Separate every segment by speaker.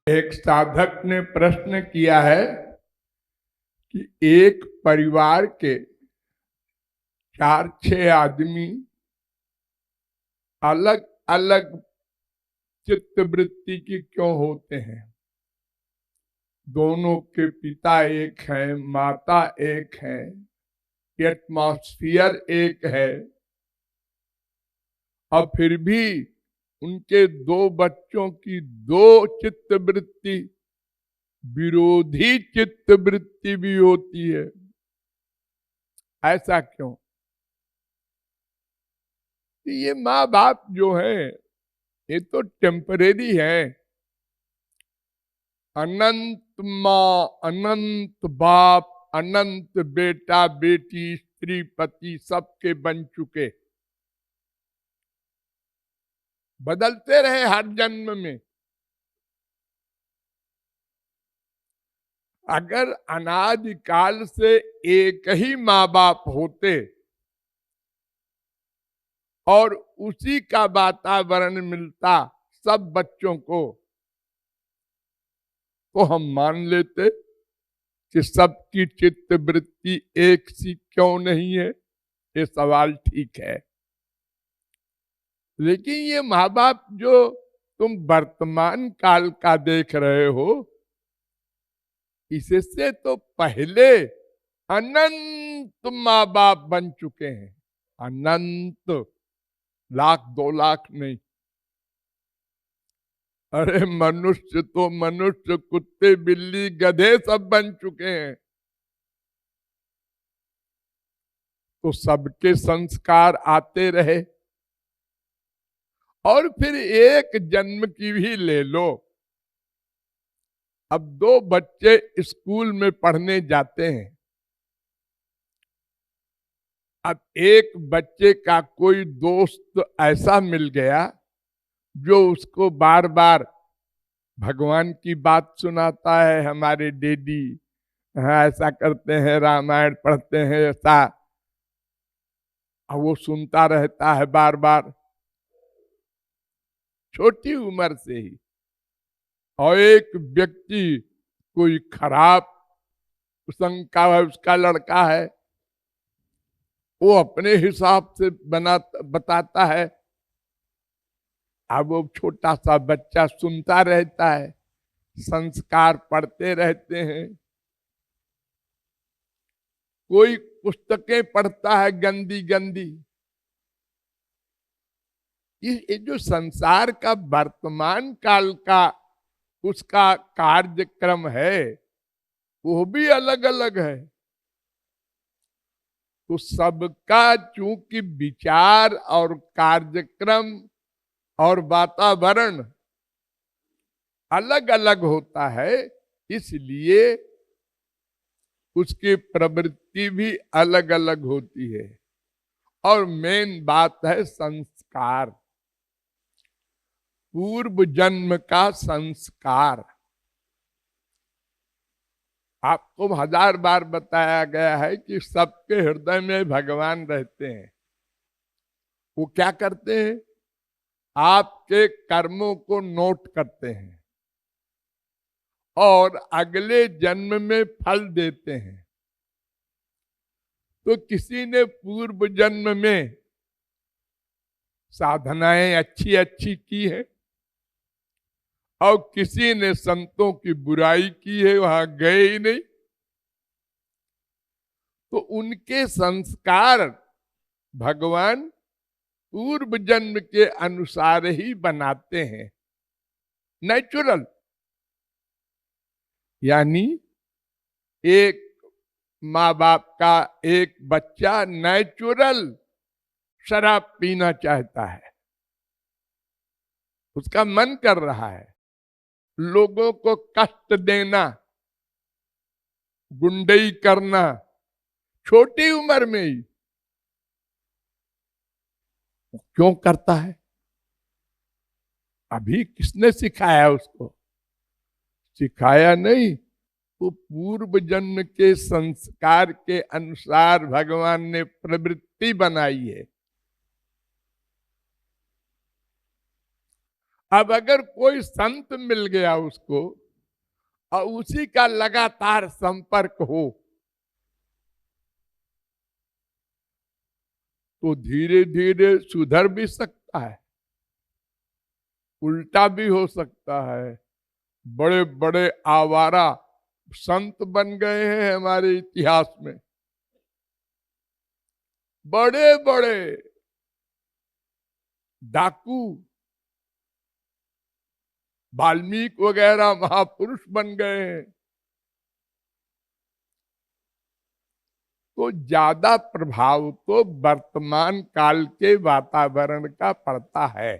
Speaker 1: एक साधक ने प्रश्न किया है कि एक परिवार के 4-6 आदमी अलग अलग चित्तवृत्ति की क्यों होते हैं। दोनों के पिता एक हैं, माता एक है, एटमॉस्फियर एक है, और फिर भी उनके 2 बच्चों की 2 चित्तवृत्ति, विरोधी चित्तवृत्ति भी होती है। ऐसा क्यों? ये माँ बाप जो है ये तो टेम्परेरी है। अनंत माँ, अनंत बाप, अनंत बेटा बेटी, स्त्री पति सबके बन चुके, बदलते रहे हर जन्म में। अगर अनादिकाल से एक ही माँ बाप होते और उसी का वातावरण मिलता सब बच्चों को, तो हम मान लेते कि सबकी चित्तवृत्ति एक सी क्यों नहीं है। ये सवाल ठीक है, लेकिन ये माँ बाप जो तुम वर्तमान काल का देख रहे हो, इससे तो पहले अनंत माँ बाप बन चुके हैं। अनंत, 1,00,000-2,00,000 नहीं। अरे मनुष्य तो मनुष्य, कुत्ते बिल्ली गधे सब बन चुके हैं। तो सबके संस्कार आते रहे। और फिर एक जन्म की भी ले लो। अब 2 बच्चे स्कूल में पढ़ने जाते हैं। अब एक बच्चे का कोई दोस्त ऐसा मिल गया जो उसको बार बार भगवान की बात सुनाता है। हमारे डैडी हाँ ऐसा करते हैं, रामायण पढ़ते हैं ऐसा, और वो सुनता रहता है बार बार छोटी उम्र से ही। और एक व्यक्ति कोई खराब संग का है, उसका लड़का है, वो अपने हिसाब से बताता है। अब वो छोटा सा बच्चा सुनता रहता है, संस्कार पढ़ते रहते हैं। कोई पुस्तकें पढ़ता है गंदी गंदी। ये जो संसार का वर्तमान काल का उसका कार्यक्रम है वो भी अलग अलग है। तो सबका चूंकि विचार और कार्यक्रम और वातावरण अलग अलग होता है, इसलिए उसकी प्रवृत्ति भी अलग अलग होती है। और मेन बात है संस्कार, पूर्व जन्म का संस्कार। आपको 1000 बार बताया गया है कि सबके हृदय में भगवान रहते हैं। वो क्या करते हैं? आपके कर्मों को नोट करते हैं और अगले जन्म में फल देते हैं। तो किसी ने पूर्व जन्म में साधनाएं अच्छी अच्छी की है और किसी ने संतों की बुराई की है, वहां गए ही नहीं, तो उनके संस्कार भगवान पूर्व जन्म के अनुसार ही बनाते हैं। नेचुरल, यानी एक माँ बाप का एक बच्चा नेचुरल शराब पीना चाहता है, उसका मन कर रहा है, लोगों को कष्ट देना, गुंडई करना, छोटी उम्र में ही क्यों करता है? अभी किसने सिखाया उसको? सिखाया नहीं, तो पूर्व जन्म के संस्कार के अनुसार भगवान ने प्रवृत्ति बनाई है। अब अगर कोई संत मिल गया उसको और उसी का लगातार संपर्क हो तो धीरे धीरे सुधर भी सकता है, उल्टा भी हो सकता है। बड़े बड़े आवारा संत बन गए हैं हमारे इतिहास में, बड़े बड़े डाकू, वाल्मीकि वगैरह महापुरुष बन गए हैं। तो ज्यादा प्रभाव तो वर्तमान काल के वातावरण का पड़ता है,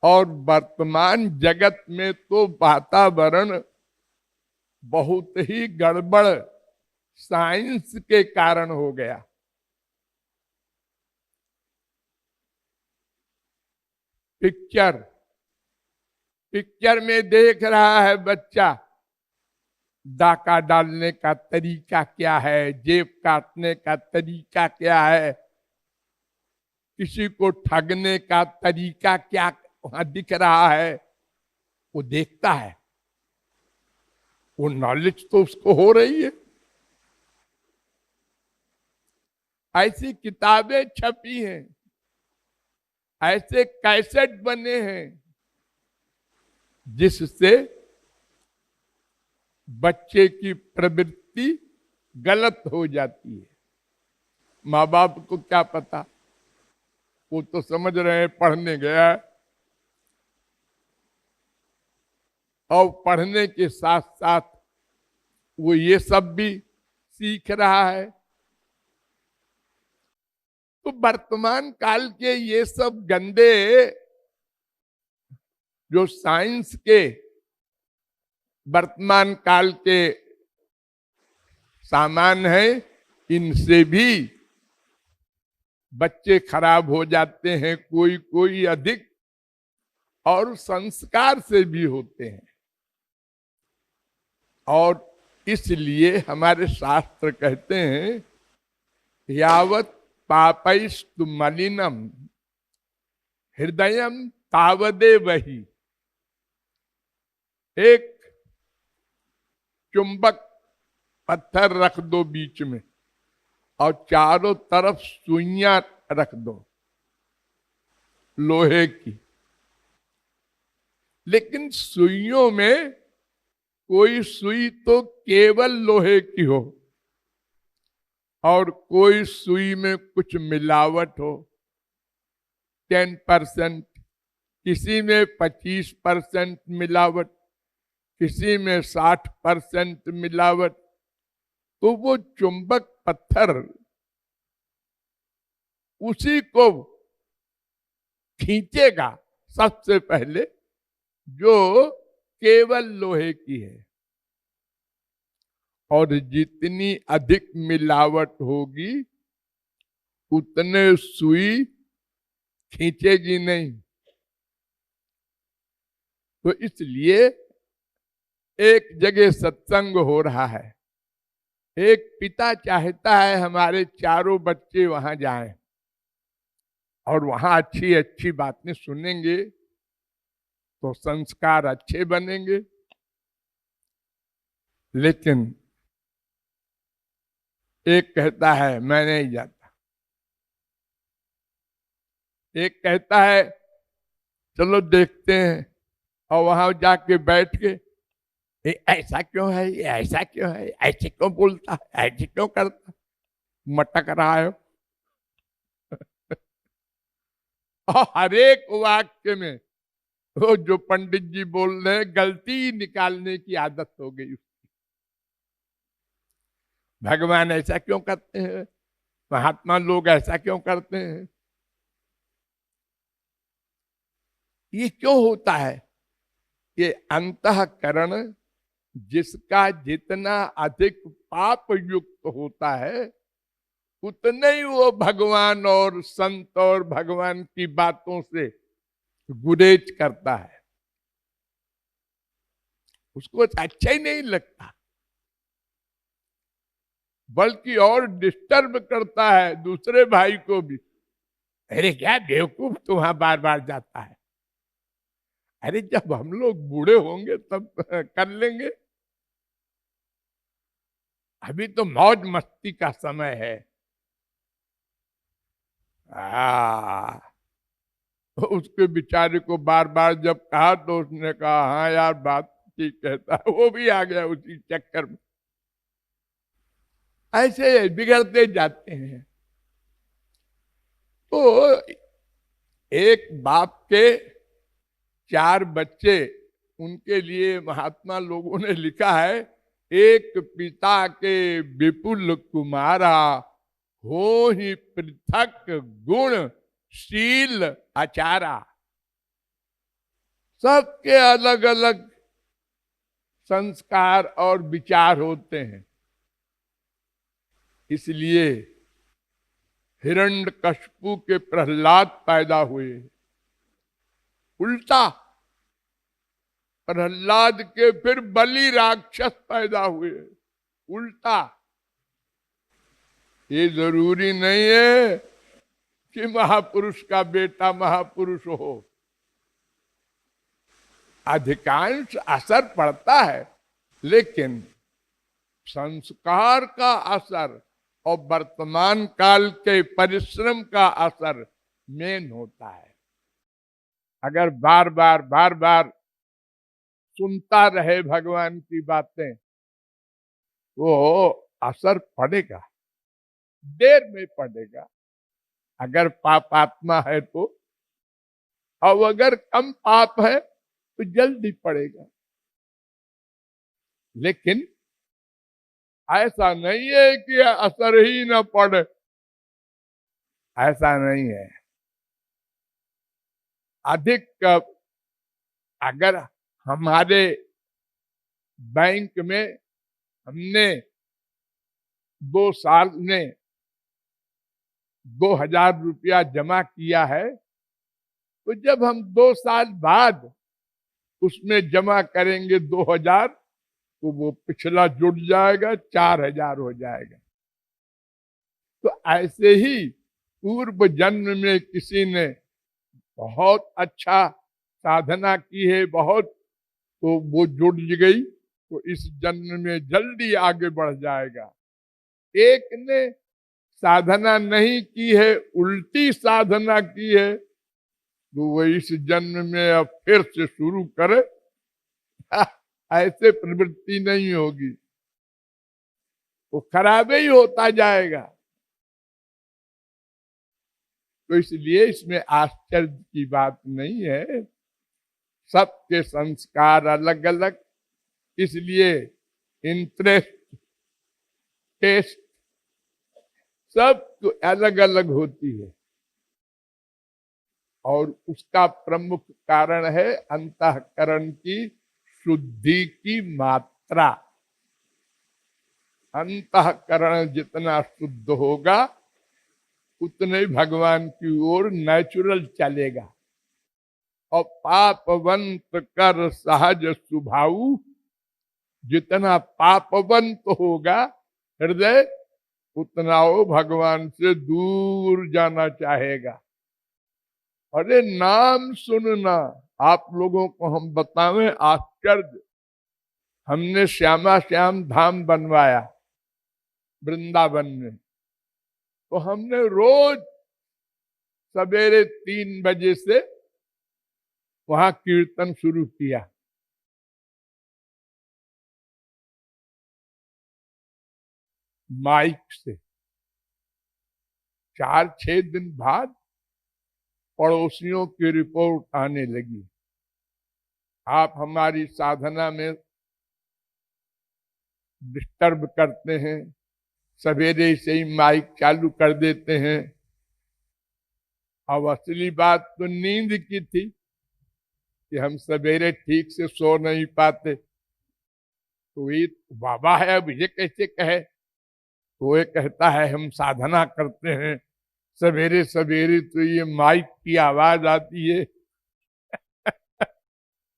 Speaker 1: और वर्तमान जगत में तो वातावरण बहुत ही गड़बड़ साइंस के कारण हो गया। पिक्चर में देख रहा है बच्चा डाका डालने का तरीका क्या है, जेब काटने का तरीका क्या है, किसी को ठगने का तरीका क्या वहां दिख रहा है, वो देखता है। वो नॉलेज तो उसको हो रही है। ऐसी किताबें छपी हैं, ऐसे कैसेट बने हैं जिससे बच्चे की प्रवृत्ति गलत हो जाती है। माँ बाप को क्या पता, वो तो समझ रहे हैं पढ़ने गया है, और पढ़ने के साथ साथ वो ये सब भी सीख रहा है। तो वर्तमान काल के ये सब गंदे जो साइंस के वर्तमान काल के सामान है, इनसे भी बच्चे खराब हो जाते हैं, कोई कोई अधिक, और संस्कार से भी होते हैं। और इसलिए हमारे शास्त्र कहते हैं यावत पापैस्तु मलिनम हृदयम तावदे वही। एक चुंबक पत्थर रख दो बीच में और चारों तरफ सुइयां रख दो लोहे की, लेकिन सुइयों में कोई सुई तो केवल लोहे की हो और कोई सुई में कुछ मिलावट हो, 10%, किसी में 25% मिलावट, किसी में 60% मिलावट। तो वो चुंबक पत्थर उसी को खींचेगा सबसे पहले जो केवल लोहे की है, और जितनी अधिक मिलावट होगी उतने सुई खींचेगी नहीं। तो इसलिए एक जगह सत्संग हो रहा है, एक पिता चाहता है हमारे चारों बच्चे वहां जाएं और वहां अच्छी अच्छी बातें सुनेंगे तो संस्कार अच्छे बनेंगे। लेकिन एक कहता है मैं नहीं जाता, एक कहता है चलो देखते हैं, और वहां जाके बैठ के ऐसा क्यों है, ये ऐसा क्यों है, ऐसे क्यों बोलता है, ऐसे क्यों करता, मटक रहा है। और हर एक वाक्य में वो जो पंडित जी बोल रहे हैं गलती निकालने की आदत हो गई उसकी। भगवान ऐसा क्यों करते हैं, महात्मा लोग ऐसा क्यों करते हैं, ये क्यों होता है। ये अंतःकरण जिसका जितना अधिक पाप युक्त होता है उतने ही वो भगवान और संत और भगवान की बातों से गुरेज करता है, उसको अच्छा ही नहीं लगता, बल्कि और डिस्टर्ब करता है दूसरे भाई को भी। अरे क्या बेवकूफ तू वहां बार बार जाता है, अरे जब हम लोग बूढ़े होंगे तब कर लेंगे, अभी तो मौज मस्ती का समय है। तो उसके बेचारे को बार बार जब कहा तो उसने कहा हाँ यार बात ठीक कहता है, वो भी आ गया उसी चक्कर में। ऐसे बिगड़ते जाते हैं। तो एक बाप के 4 बच्चे, उनके लिए महात्मा लोगों ने लिखा है, एक पिता के विपुल कुमारा, हो ही पृथक गुण शील आचारा। सबके अलग अलग संस्कार और विचार होते हैं। इसलिए हिरण्यकशिपु के प्रहलाद पैदा हुए, उल्टा प्रहलाद के फिर बलि राक्षस पैदा हुए, उल्टा। ये जरूरी नहीं है कि महापुरुष का बेटा महापुरुष हो। अधिकांश असर पड़ता है, लेकिन संस्कार का असर और वर्तमान काल के परिश्रम का असर मेन होता है। अगर बार बार सुनता रहे भगवान की बातें, वो असर पड़ेगा, देर में पड़ेगा अगर पापात्मा है तो, और अगर कम पाप है तो जल्दी पड़ेगा। लेकिन ऐसा नहीं है कि असर ही न पड़े, ऐसा नहीं है। अधिक अगर हमारे बैंक में हमने 2 साल में 2000 रुपया जमा किया है, तो जब हम 2 साल बाद उसमें जमा करेंगे 2000, तो वो पिछला जुड़ जाएगा, 4000 हो जाएगा। तो ऐसे ही पूर्व जन्म में किसी ने बहुत अच्छा साधना की है, बहुत, तो वो जुड़ गई, तो इस जन्म में जल्दी आगे बढ़ जाएगा। एक ने साधना नहीं की है, उल्टी साधना की है, तो वो इस जन्म में अब फिर से शुरू करे, ऐसे प्रवृत्ति नहीं होगी, वो खराब ही होता जाएगा। तो इसलिए इसमें आश्चर्य की बात नहीं है। सबके संस्कार अलग अलग, इसलिए इंटरेस्ट, टेस्ट सब अलग अलग होती है। और उसका प्रमुख कारण है अंतःकरण की शुद्धि की मात्रा। अंतःकरण जितना शुद्ध होगा उतने ही भगवान की ओर नेचुरल चलेगा। और पापवंत कर सहज स्वभाव, जितना पापवंत होगा हृदय, उतना वो भगवान से दूर जाना चाहेगा। अरे नाम सुनना, आप लोगों को हम बतावें आश्चर्य, हमने श्यामा श्याम धाम बनवाया वृंदावन में, तो हमने रोज सवेरे 3 बजे से वहां कीर्तन शुरू किया। माइक से 4-6 दिन बाद पड़ोसियों की रिपोर्ट आने लगी, आप हमारी साधना में डिस्टर्ब करते हैं, सवेरे से ही माइक चालू कर देते हैं। अब असली बात तो नींद की थी कि हम सवेरे ठीक से सो नहीं पाते। तो ये बाबा है, अब ये कैसे कहे? तो ये कहता है हम साधना करते हैं, सवेरे सवेरे तो ये माइक की आवाज आती है।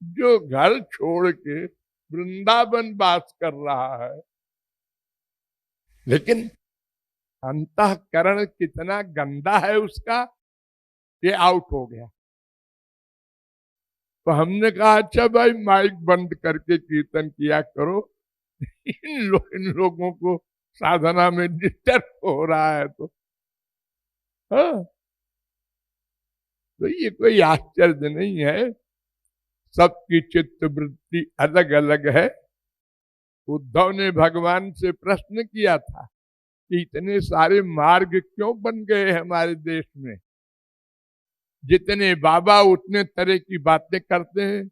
Speaker 1: जो घर छोड़ के वृंदावन वास कर रहा है, लेकिन अंतःकरण कितना गंदा है उसका, ये आउट हो गया। तो हमने कहा अच्छा भाई माइक बंद करके कीर्तन किया करो, इन लोगों को साधना में डिस्टर्ब हो रहा है। तो हाँ, तो ये कोई आश्चर्य नहीं है, सबकी चित्त वृत्ति अलग अलग है। उद्धव ने भगवान से प्रश्न किया था कि इतने सारे मार्ग क्यों बन गए हमारे देश में, जितने बाबा उतने तरह की बातें करते हैं,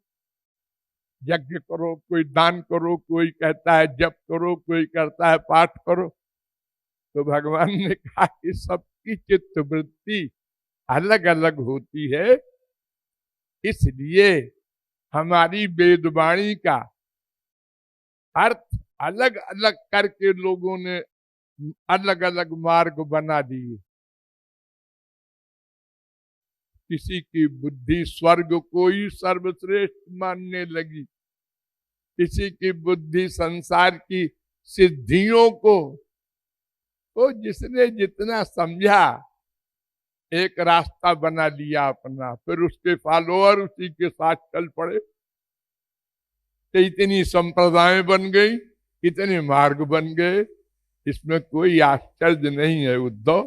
Speaker 1: यज्ञ करो, कोई दान करो, कोई कहता है जप करो, कोई करता है पाठ करो। तो भगवान ने कहा कि सबकी चित्त वृत्ति अलग अलग होती है, इसलिए हमारी वेदवाणी का अर्थ अलग अलग करके लोगों ने अलग अलग मार्ग बना दिए। किसी की बुद्धि स्वर्ग को ही सर्वश्रेष्ठ मानने लगी, किसी की बुद्धि संसार की सिद्धियों को, तो जिसने जितना समझा एक रास्ता बना लिया अपना, फिर उसके फॉलोअर उसी के साथ चल पड़े, तो इतनी संप्रदाय बन गई, इतने मार्ग बन गए। इसमें कोई आश्चर्य नहीं है उद्धव।